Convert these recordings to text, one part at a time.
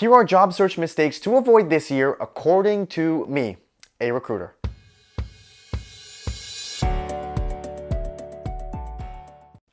Here are job search mistakes to avoid this year according to me, a recruiter.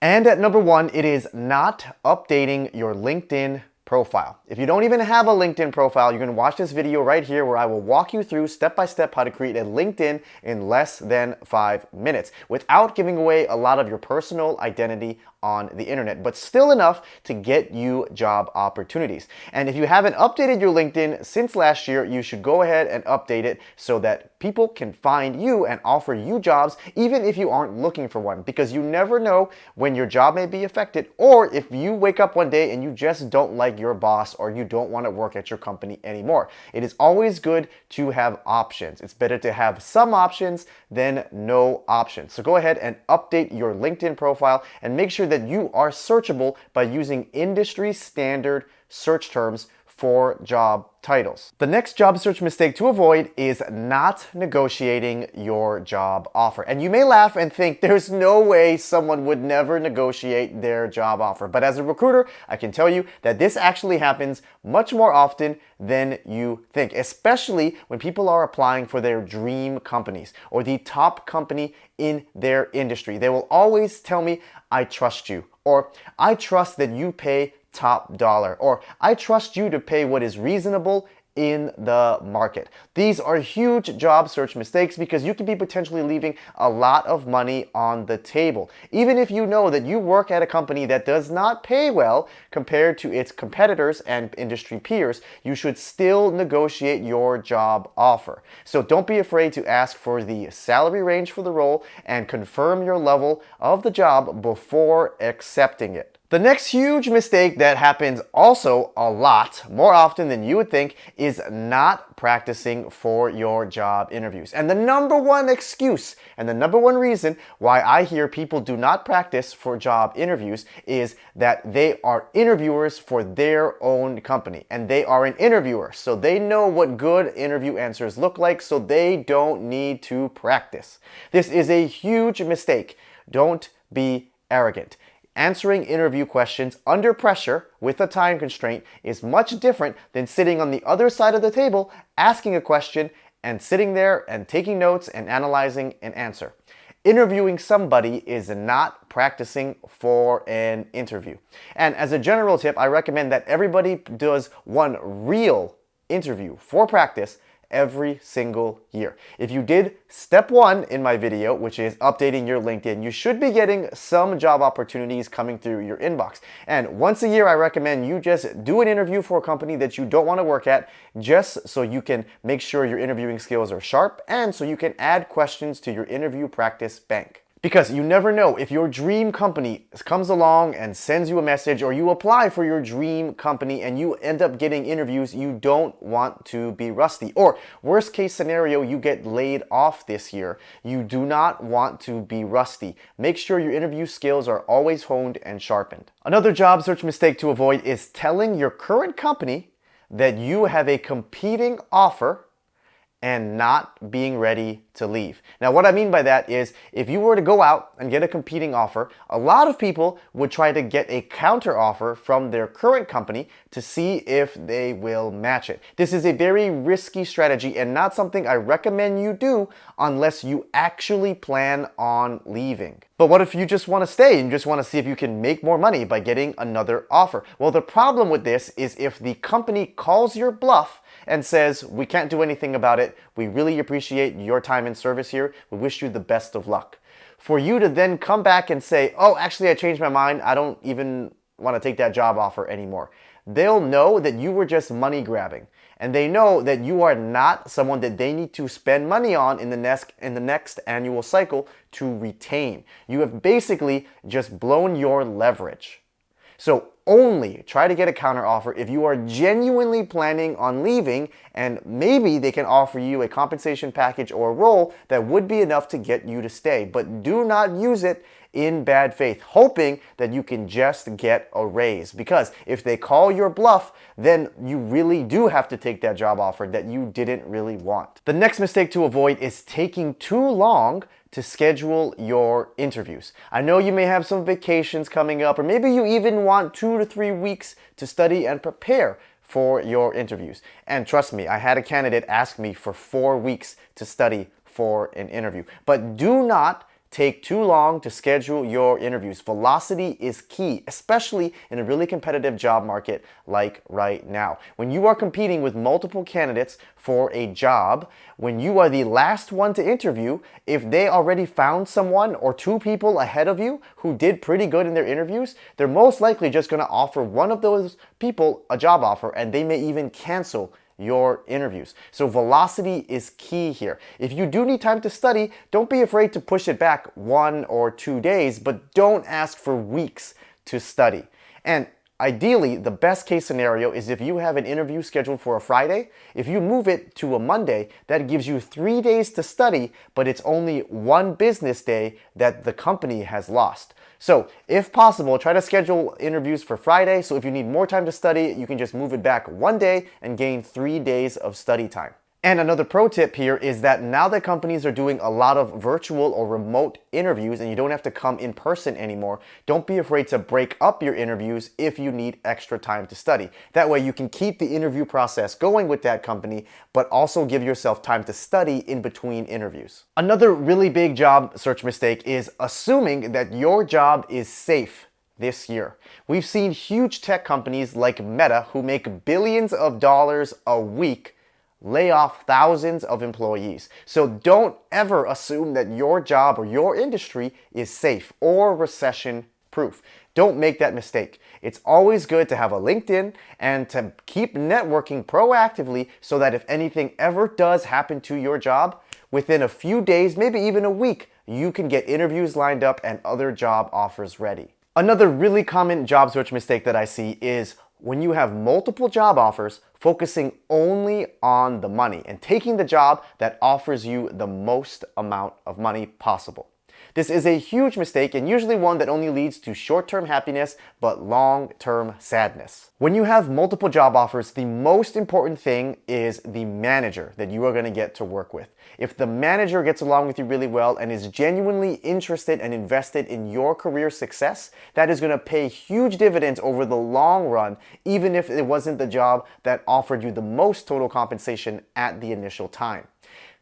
And at number one, it is not updating your LinkedIn profile. If you don't even have a LinkedIn profile, you're going to watch this video right here where I will walk you through step by step how to create a LinkedIn in less than 5 minutes without giving away a lot of your personal identity on the internet, but still enough to get you job opportunities. And if you haven't updated your LinkedIn since last year, you should go ahead and update it so that people can find you and offer you jobs even if you aren't looking for one, because you never know when your job may be affected, or if you wake up one day and you just don't like your boss or you don't want to work at your company anymore. It is always good to have options. It's better to have some options than no options. So go ahead and update your LinkedIn profile and make sure that you are searchable by using industry standard search terms for job titles. The next job search mistake to avoid is not negotiating your job offer. And you may laugh and think there's no way someone would never negotiate their job offer. But as a recruiter, I can tell you that this actually happens much more often than you think, especially when people are applying for their dream companies or the top company in their industry. They will always tell me, I trust you, or I trust that you pay top dollar, or I trust you to pay what is reasonable in the market. These are huge job search mistakes because you could be potentially leaving a lot of money on the table. Even if you know that you work at a company that does not pay well compared to its competitors and industry peers, you should still negotiate your job offer. So don't be afraid to ask for the salary range for the role and confirm your level of the job before accepting it. The next huge mistake that happens also a lot, more often than you would think, is not practicing for your job interviews. And the number one excuse and the number one reason why I hear people do not practice for job interviews is that they are interviewers for their own company. And they are an interviewer, so they know what good interview answers look like, so they don't need to practice. This is a huge mistake. Don't be arrogant. Answering interview questions under pressure with a time constraint is much different than sitting on the other side of the table, asking a question and sitting there and taking notes and analyzing an answer. Interviewing somebody is not practicing for an interview. And as a general tip, I recommend that everybody does one real interview for practice every single year. If you did step one in my video, which is updating your LinkedIn, you should be getting some job opportunities coming through your inbox. And once a year, I recommend you just do an interview for a company that you don't want to work at, just so you can make sure your interviewing skills are sharp and so you can add questions to your interview practice bank. Because you never know, if your dream company comes along and sends you a message, or you apply for your dream company and you end up getting interviews, you don't want to be rusty. Or worst case scenario, you get laid off this year. You do not want to be rusty. Make sure your interview skills are always honed and sharpened. Another job search mistake to avoid is telling your current company that you have a competing offer and not being ready to leave. Now, what I mean by that is if you were to go out and get a competing offer, a lot of people would try to get a counter offer from their current company to see if they will match it. This is a very risky strategy and not something I recommend you do unless you actually plan on leaving. But what if you just want to stay and you just want to see if you can make more money by getting another offer? Well, the problem with this is if the company calls your bluff and says, we can't do anything about it, we really appreciate your time and service here, we wish you the best of luck. For you to then come back and say, oh, actually I changed my mind, I don't even want to take that job offer anymore. They'll know that you were just money grabbing. And they know that you are not someone that they need to spend money on in the next annual cycle to retain. You have basically just blown your leverage. So only try to get a counter offer if you are genuinely planning on leaving, and maybe they can offer you a compensation package or a role that would be enough to get you to stay. But do not use it in bad faith, hoping that you can just get a raise. Because if they call your bluff, then you really do have to take that job offer that you didn't really want. The next mistake to avoid is taking too long to schedule your interviews. I know you may have some vacations coming up, or maybe you even want 2 to 3 weeks to study and prepare for your interviews. And trust me, I had a candidate ask me for 4 weeks to study for an interview. But do not take too long to schedule your interviews. Velocity is key, especially in a really competitive job market like right now. When you are competing with multiple candidates for a job, when you are the last one to interview, if they already found someone or 2 people ahead of you who did pretty good in their interviews, they're most likely just going to offer one of those people a job offer, and they may even cancel your interviews. So velocity is key here. If you do need time to study, don't be afraid to push it back 1 or 2 days, but don't ask for weeks to study. And ideally, the best case scenario is if you have an interview scheduled for a Friday, if you move it to a Monday, that gives you 3 days to study, but it's only 1 business day that the company has lost. So if possible, try to schedule interviews for Friday. So if you need more time to study, you can just move it back 1 day and gain 3 days of study time. And another pro tip here is that now that companies are doing a lot of virtual or remote interviews and you don't have to come in person anymore, don't be afraid to break up your interviews if you need extra time to study. That way you can keep the interview process going with that company, but also give yourself time to study in between interviews. Another really big job search mistake is assuming that your job is safe this year. We've seen huge tech companies like Meta, who make billions of dollars a week, lay off thousands of employees. So don't ever assume that your job or your industry is safe or recession proof. Don't make that mistake. It's always good to have a LinkedIn and to keep networking proactively so that if anything ever does happen to your job, within a few days, maybe even a week, you can get interviews lined up and other job offers ready. Another really common job search mistake that I see is when you have multiple job offers, focusing only on the money and taking the job that offers you the most amount of money possible. This is a huge mistake and usually one that only leads to short-term happiness but long-term sadness. When you have multiple job offers, the most important thing is the manager that you are going to get to work with. If the manager gets along with you really well and is genuinely interested and invested in your career success, that is going to pay huge dividends over the long run, even if it wasn't the job that offered you the most total compensation at the initial time.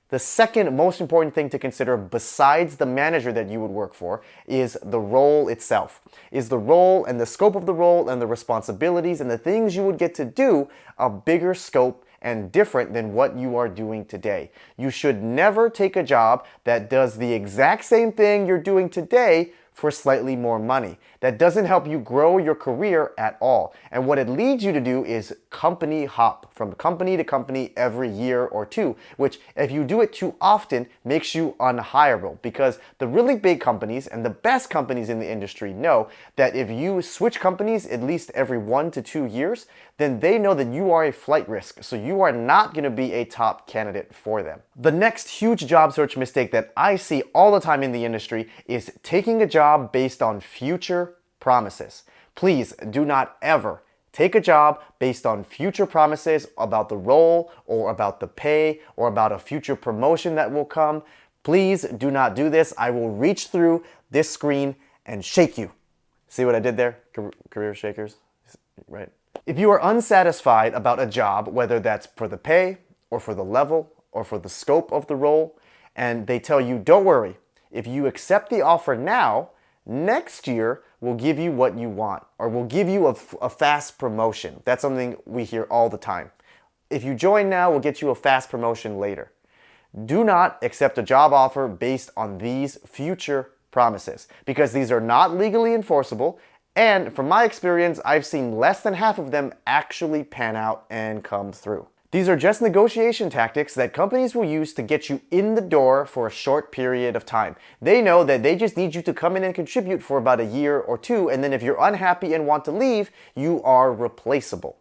The second most important thing to consider besides the manager that you would work for is the role itself. Is the role and the scope of the role and the responsibilities and the things you would get to do a bigger scope and different than what you are doing today? You should never take a job that does the exact same thing you're doing today for slightly more money. That doesn't help you grow your career at all. And what it leads you to do is company hop from company to company every year or two, which if you do it too often makes you unhireable, because the really big companies and the best companies in the industry know that if you switch companies at least every 1 to 2 years, then they know that you are a flight risk, so you are not going to be a top candidate for them. The next huge job search mistake that I see all the time in the industry is taking a job based on future promises. Please do not ever take a job based on future promises about the role or about the pay or about a future promotion that will come. Please do not do this. I will reach through this screen and shake you. See what I did there? Career shakers, right? If you are unsatisfied about a job, whether that's for the pay or for the level or for the scope of the role, and they tell you, don't worry, if you accept the offer now, next year we'll give you what you want, or we'll give you a fast promotion. That's something we hear all the time. If you join now, we'll get you a fast promotion later. Do not accept a job offer based on these future promises, because these are not legally enforceable. And from my experience, I've seen less than half of them actually pan out and come through. These are just negotiation tactics that companies will use to get you in the door for a short period of time. They know that they just need you to come in and contribute for about a year or two, and then if you're unhappy and want to leave, you are replaceable.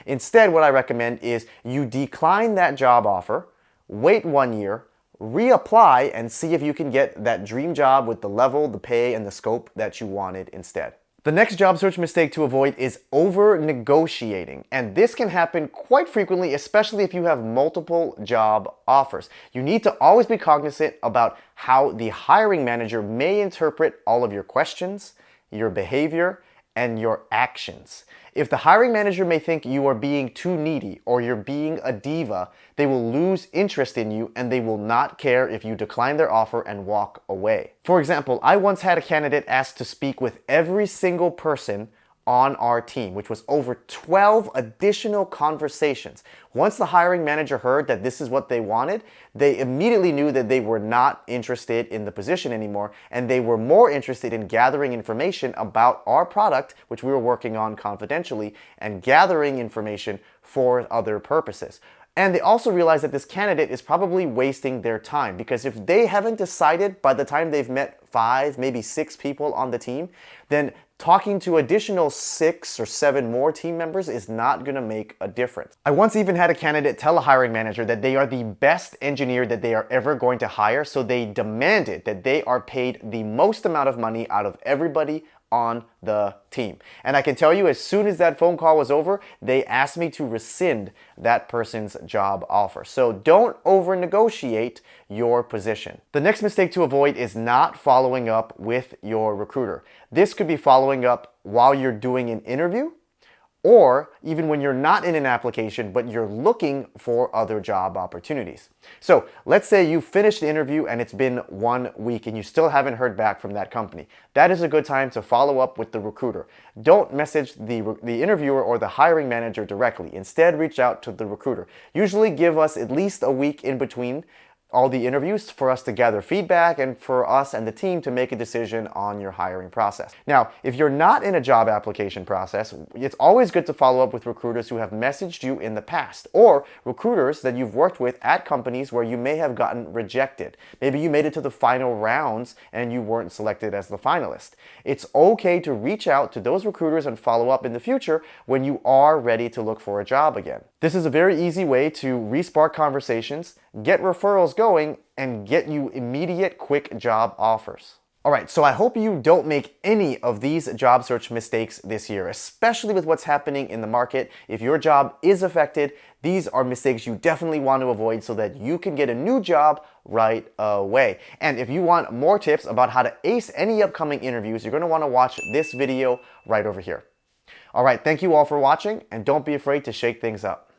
Instead, what I recommend is you decline that job offer, wait 1 year, reapply, and see if you can get that dream job with the level, the pay, and the scope that you wanted instead. The next job search mistake to avoid is over-negotiating, and this can happen quite frequently, especially if you have multiple job offers. You need to always be cognizant about how the hiring manager may interpret all of your questions, your behavior, and your actions. If the hiring manager may think you are being too needy or you're being a diva, they will lose interest in you and they will not care if you decline their offer and walk away. For example, I once had a candidate asked to speak with every single person on our team, which was over 12 additional conversations. Once the hiring manager heard that this is what they wanted, they immediately knew that they were not interested in the position anymore, and they were more interested in gathering information about our product, which we were working on confidentially, and gathering information for other purposes. And they also realized that this candidate is probably wasting their time, because if they haven't decided by the time they've met 5, maybe 6 people on the team, then talking to additional 6 or 7 more team members is not going to make a difference. I once even had a candidate tell a hiring manager that they are the best engineer that they are ever going to hire, so they demanded that they are paid the most amount of money out of everybody on the team. And I can tell you, as soon as that phone call was over, they asked me to rescind that person's job offer. So don't over negotiate your position. The next mistake to avoid is not following up with your recruiter. This could be following up while you're doing an interview, or even when you're not in an application, but you're looking for other job opportunities. So let's say you finished the interview and it's been 1 week and you still haven't heard back from that company. That is a good time to follow up with the recruiter. Don't message the interviewer or the hiring manager directly. Instead, reach out to the recruiter. Usually give us at least a week in between all the interviews for us to gather feedback and for us and the team to make a decision on your hiring process. Now, if you're not in a job application process, it's always good to follow up with recruiters who have messaged you in the past, or recruiters that you've worked with at companies where you may have gotten rejected. Maybe you made it to the final rounds and you weren't selected as the finalist. It's okay to reach out to those recruiters and follow up in the future when you are ready to look for a job again. This is a very easy way to re-spark conversations, get referrals going, and get you immediate, quick job offers. All right, so I hope you don't make any of these job search mistakes this year, especially with what's happening in the market. If your job is affected, these are mistakes you definitely want to avoid so that you can get a new job right away. And if you want more tips about how to ace any upcoming interviews, you're going to want to watch this video right over here. All right, thank you all for watching, and don't be afraid to shake things up.